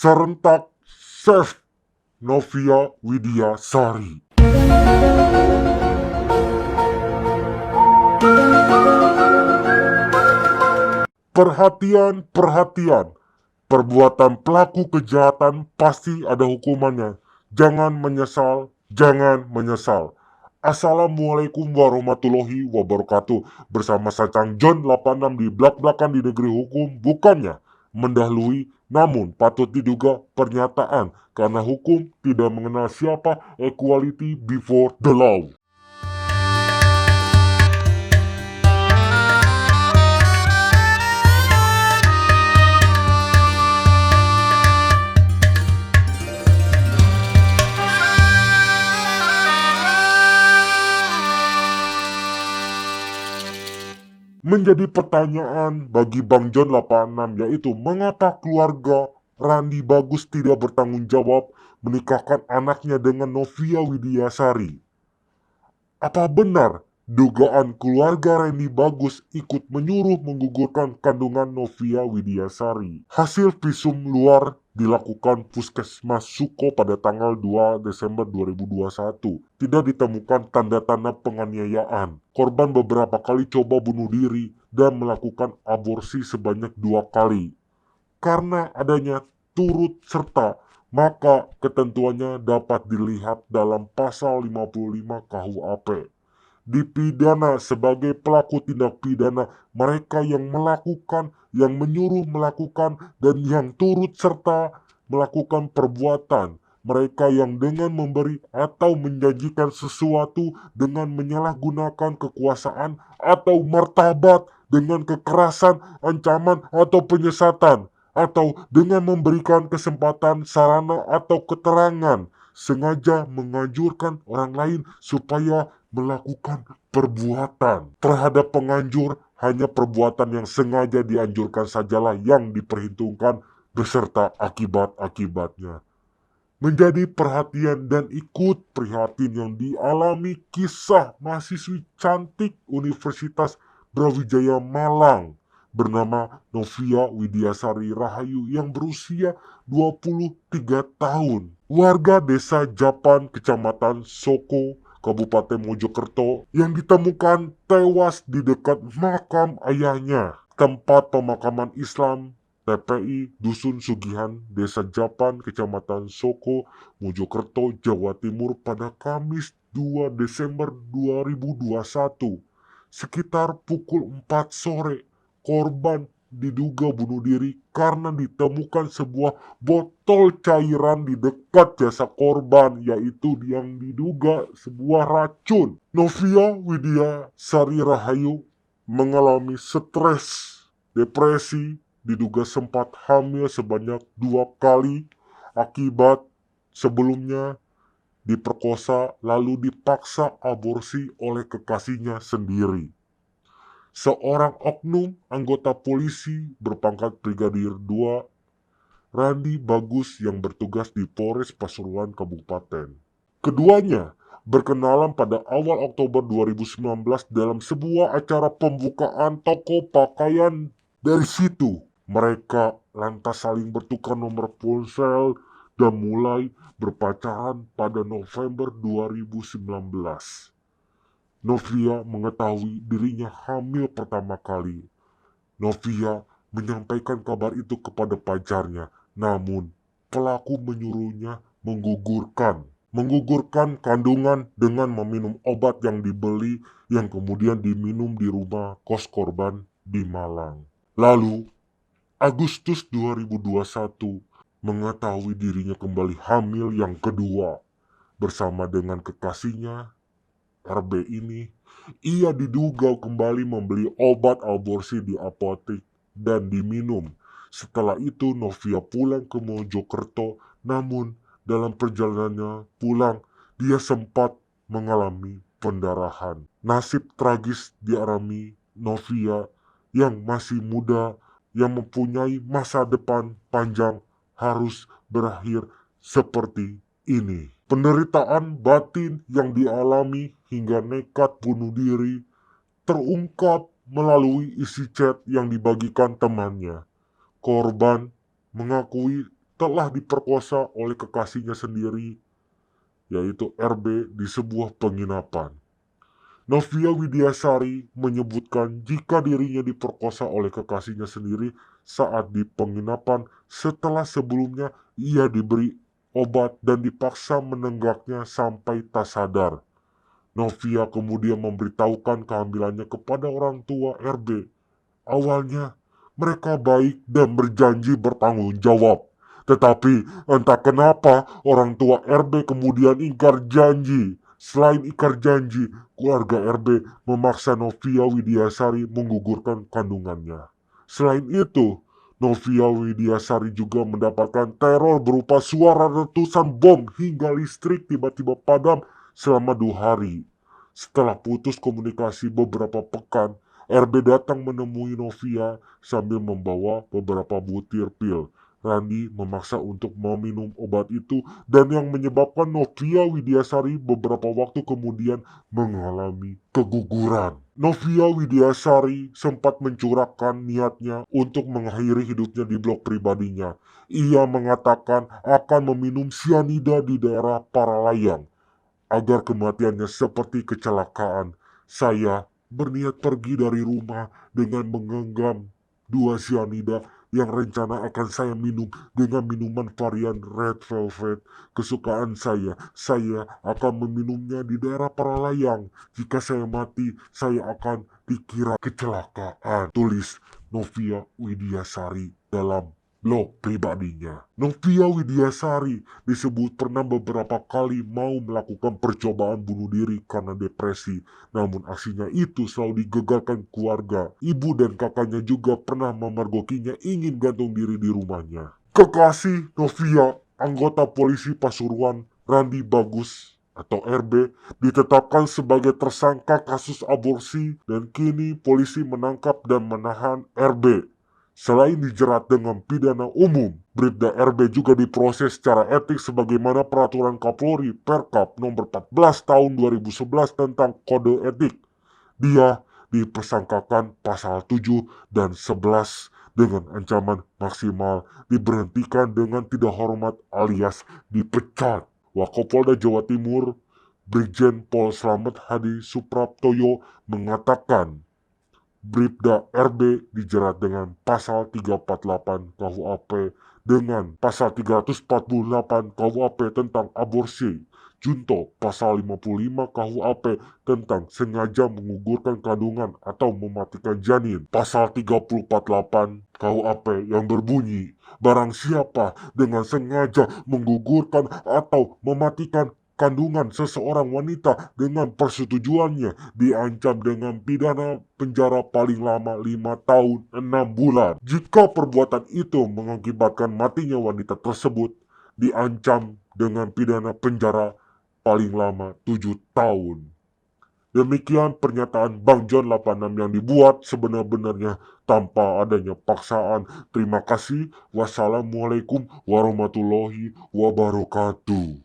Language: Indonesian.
serentak Save Novia Widiasari. Perhatian, perhatian. Perbuatan pelaku kejahatan pasti ada hukumannya. Jangan menyesal, jangan menyesal. Assalamualaikum warahmatullahi wabarakatuh. Bersama Sacang John 86 di belak-belakan di negeri hukum, bukannya mendahului, namun patut diduga pernyataan karena hukum tidak mengenal siapa, equality before the law. Menjadi pertanyaan bagi Bang John 86, yaitu mengapa keluarga Randi Bagus tidak bertanggung jawab menikahkan anaknya dengan Novia Widiasari. Apa benar dugaan keluarga Randi Bagus ikut menyuruh menggugurkan kandungan Novia Widiasari? Hasil visum luar dilakukan Puskesmas Suko pada tanggal 2 Desember 2021. Tidak ditemukan tanda-tanda penganiayaan. Korban beberapa kali coba bunuh diri dan melakukan aborsi sebanyak 2 kali. Karena adanya turut serta, maka ketentuannya dapat dilihat dalam pasal 55 KUHP. Dipidana sebagai pelaku tindak pidana mereka yang melakukan, yang menyuruh melakukan, dan yang turut serta melakukan perbuatan. Mereka yang dengan memberi atau menjanjikan sesuatu dengan menyalahgunakan kekuasaan atau martabat dengan kekerasan, ancaman, atau penyesatan, atau dengan memberikan kesempatan, sarana, atau keterangan, sengaja menganjurkan orang lain supaya melakukan perbuatan. Terhadap penganjur, hanya perbuatan yang sengaja dianjurkan sajalah yang diperhitungkan beserta akibat-akibatnya. Menjadi perhatian dan ikut prihatin yang dialami kisah mahasiswi cantik Universitas Brawijaya Malang bernama Novia Widiasari Rahayu yang berusia 23 tahun. Warga desa Japan, Kecamatan Soko, Kabupaten Mojokerto yang ditemukan tewas di dekat makam ayahnya. Tempat pemakaman Islam TPI Dusun Sugihan, Desa Japan, Kecamatan Soko, Mojokerto, Jawa Timur pada Kamis 2 Desember 2021. Sekitar pukul 4 sore, korban diduga bunuh diri karena ditemukan sebuah botol cairan di dekat jasad korban, yaitu yang diduga sebuah racun. Novia Widiasari Rahayu mengalami stres, depresi, diduga sempat hamil sebanyak 2 kali akibat sebelumnya diperkosa lalu dipaksa aborsi oleh kekasihnya sendiri. Seorang oknum anggota polisi berpangkat Brigadir 2 Randi Bagus yang bertugas di Polres Pasuruan Kabupaten. Keduanya berkenalan pada awal Oktober 2019 dalam sebuah acara pembukaan toko pakaian. Dari situ mereka lantas saling bertukar nomor ponsel dan mulai berpacaran pada November 2019. Novia mengetahui dirinya hamil pertama kali. Novia menyampaikan kabar itu kepada pacarnya, namun pelaku menyuruhnya menggugurkan kandungan dengan meminum obat yang dibeli yang kemudian diminum di rumah kos korban di Malang. Lalu, Agustus 2021 mengetahui dirinya kembali hamil yang kedua bersama dengan kekasihnya RB ini. Ia diduga kembali membeli obat aborsi di apotek dan diminum. Setelah itu Novia pulang ke Mojokerto, namun dalam perjalanannya pulang dia sempat mengalami pendarahan. Nasib tragis dialami Novia yang masih muda, yang mempunyai masa depan panjang, harus berakhir seperti ini. Penderitaan batin yang dialami hingga nekat bunuh diri terungkap melalui isi chat yang dibagikan temannya. Korban mengakui telah diperkosa oleh kekasihnya sendiri, yaitu RB, di sebuah penginapan. Novia Widiasari menyebutkan jika dirinya diperkosa oleh kekasihnya sendiri saat di penginapan setelah sebelumnya ia diberi obat dan dipaksa menenggaknya sampai tak sadar. Novia kemudian memberitahukan kehamilannya kepada orang tua RB. Awalnya, mereka baik dan berjanji bertanggung jawab. Tetapi entah kenapa orang tua RB kemudian ingkar janji. Selain ingkar janji, keluarga RB memaksa Novia Widiasari menggugurkan kandungannya. Selain itu, Novia Widiasari juga mendapatkan teror berupa suara letusan bom hingga listrik tiba-tiba padam selama 2 hari. Setelah putus komunikasi beberapa pekan, RB datang menemui Novia sambil membawa beberapa butir pil. Randi memaksa untuk meminum obat itu dan yang menyebabkan Novia Widiasari beberapa waktu kemudian mengalami keguguran. Novia Widiasari sempat mencurahkan niatnya untuk mengakhiri hidupnya di blog pribadinya. Ia mengatakan akan meminum sianida di daerah Paralayang agar kematiannya seperti kecelakaan. Saya berniat pergi dari rumah dengan menggenggam 2 sianida yang rencana akan saya minum dengan minuman varian Red Velvet kesukaan saya. Saya akan meminumnya di daerah Paralayang. Jika saya mati, saya akan dikira kecelakaan. Tulis Novia Widiasari dalam blog pribadinya. Novia Widiasari disebut pernah beberapa kali mau melakukan percobaan bunuh diri karena depresi. Namun aksinya itu selalu digagalkan keluarga. Ibu dan kakaknya juga pernah memergokinya ingin gantung diri di rumahnya. Kekasih Novia, anggota polisi Pasuruan, Randi Bagus atau RB, ditetapkan sebagai tersangka kasus aborsi dan kini polisi menangkap dan menahan RB. Selain dijerat dengan pidana umum, Bribda RB juga diproses secara etik sebagaimana peraturan Kapolri Perkap nomor 14 tahun 2011 tentang kode etik. Dia dipersangkakan pasal 7 dan 11 dengan ancaman maksimal diberhentikan dengan tidak hormat alias dipecat. Wakapolda Jawa Timur Brigjen Pol Slamet Hadi Supraptoyo mengatakan Bribda RB dijerat dengan pasal 348 KUHP dengan pasal 348 KUHP tentang aborsi, junto pasal 55 KUHP tentang sengaja menggugurkan kandungan atau mematikan janin, pasal 348 KUHP yang berbunyi barang siapa dengan sengaja menggugurkan atau mematikan kandungan seseorang wanita dengan persetujuannya diancam dengan pidana penjara paling lama 5 tahun 6 bulan. Jika perbuatan itu mengakibatkan matinya wanita tersebut, diancam dengan pidana penjara paling lama 7 tahun. Demikian pernyataan Bang John 86 yang dibuat sebenar-benarnya tanpa adanya paksaan. Terima kasih. Wassalamualaikum warahmatullahi wabarakatuh.